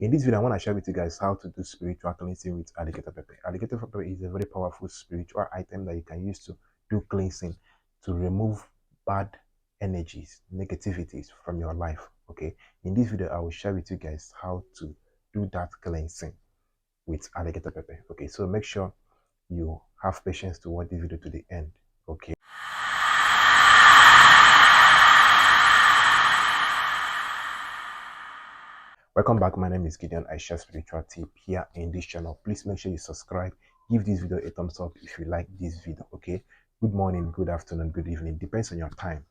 In this video, I want to share with you guys how to do spiritual cleansing with alligator pepper. Alligator pepper is a very powerful spiritual item that you can use to do cleansing, to remove bad energies, negativities from your life. Okay, in this video, I will share with you guys how to do that cleansing with alligator pepper. Okay, so make sure you have patience to watch this video to the end. Okay. Welcome back. My name is Gideon. I share spiritual tip here in this channel. Please make sure you subscribe. Give this video a thumbs up if you like this video. Okay. Good morning, good afternoon, good evening. Depends on your time.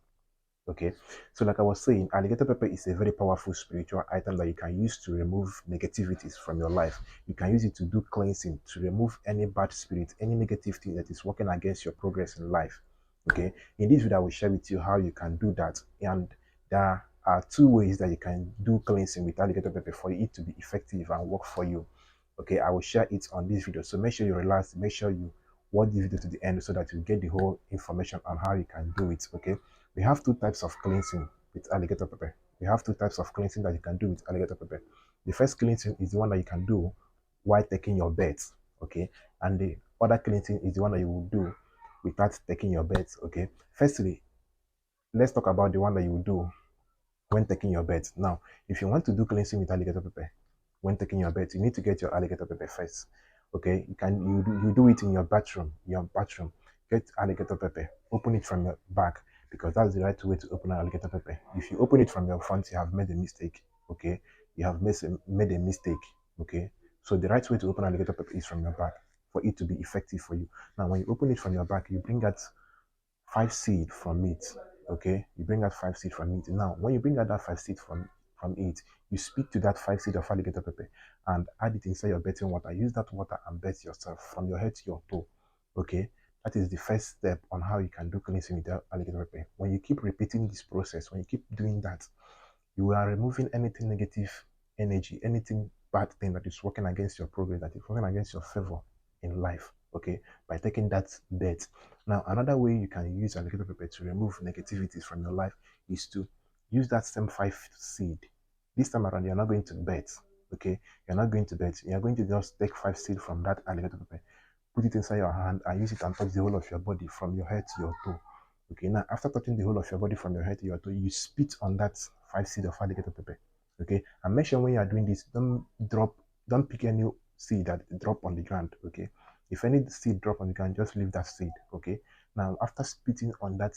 Okay. So like I was saying, alligator pepper is a very powerful spiritual item that you can use to remove negativities from your life. You can use it to do cleansing, to remove any bad spirit, any negative thing that is working against your progress in life. Okay. In this video, I will share with you how you can do that. And there are two ways that you can do cleansing with alligator pepper for it to be effective and work for you. Okay, I will share it on this video. So make sure you relax, make sure you watch the video to the end so that you get the whole information on how you can do it. Okay, we have two types of cleansing with alligator pepper. We have two types of cleansing that you can do with alligator pepper. The first cleansing is the one that you can do while taking your bath. Okay, and the other cleansing is the one that you will do without taking your bath. Okay, firstly, let's talk about the one that you will do when taking your bath. Now, if you want to do cleansing with alligator pepper when taking your bath, you need to get your alligator pepper first. Okay, you do it in your bathroom. Get alligator pepper, open it from your back because that's the right way to open an alligator pepper. If you open it from your front, you have made a mistake. Okay, you have made a mistake. Okay, so the right way to open alligator pepper is from your back for it to be effective for you. Now, when you open it from your back, you bring out 5 seed from it. Okay, you bring out 5 seed from it. Now when you bring out that 5 seed from it, you speak to that 5 seed of alligator pepper and add it inside your bathing water. Use that water and bath yourself from your head to your toe. Okay, that is the first step on how you can do cleansing with the alligator pepper. When you keep repeating this process, when you keep doing that, you are removing anything negative energy, anything bad thing that is working against your progress, that is working against your favor in life. Okay, by taking that bet. Now, another way you can use alligator pepper to remove negativities from your life is to use that same 5 seed. This time around, you're not going to bet. Okay, you're not going to bet. You're going to just take 5 seed from that alligator pepper, put it inside your hand, and use it and touch the whole of your body from your head to your toe. Okay, now after touching the whole of your body from your head to your toe, you spit on that 5 seed of alligator pepper. Okay, and make sure when you are doing this, don't pick any seed that drop on the ground. Okay, if any seed drop on the ground, just leave that seed. Okay, now after spitting on that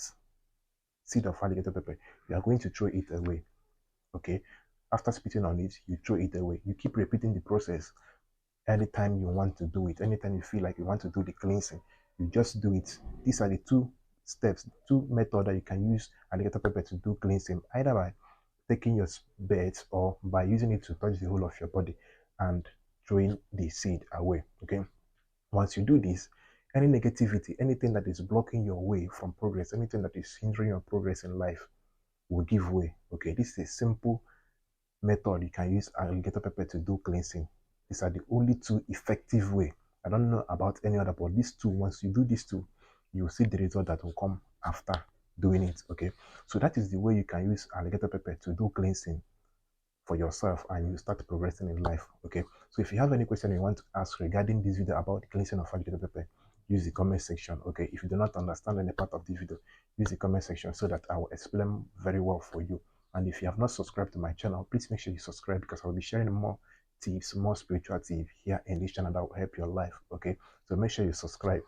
seed of alligator pepper, you are going to throw it away. Okay, after spitting on it, you throw it away. You keep repeating the process anytime you want to do it, anytime you feel like you want to do the cleansing, you just do it. These are the two steps, two methods that you can use alligator pepper to do cleansing, either by taking your bath or by using it to touch the whole of your body and throwing the seed away. Okay, once you do this, any negativity, anything that is blocking your way from progress, anything that is hindering your progress in life will give way. Okay, this is a simple method you can use alligator pepper to do cleansing. These are the only two effective way. I don't know about any other, but these two, once you do these two, you will see the result that will come after doing it. Okay, so that is the way you can use alligator pepper to do cleansing for yourself and you start progressing in life. Okay, so if you have any question you want to ask regarding this video about the cleansing of alligator pepper, use the comment section. Okay, if you do not understand any part of this video, use the comment section so that I will explain very well for you. And if you have not subscribed to my channel, please make sure you subscribe because I will be sharing more tips, more spiritual tips here in this channel that will help your life. Okay, so make sure you subscribe.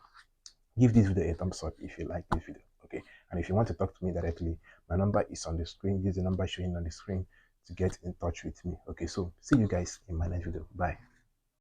Give this video a thumbs up if you like this video. Okay, and if you want to talk to me directly, my number is on the screen. Use the number showing on the screen to get in touch with me. Okay, so see you guys in my next video. Bye.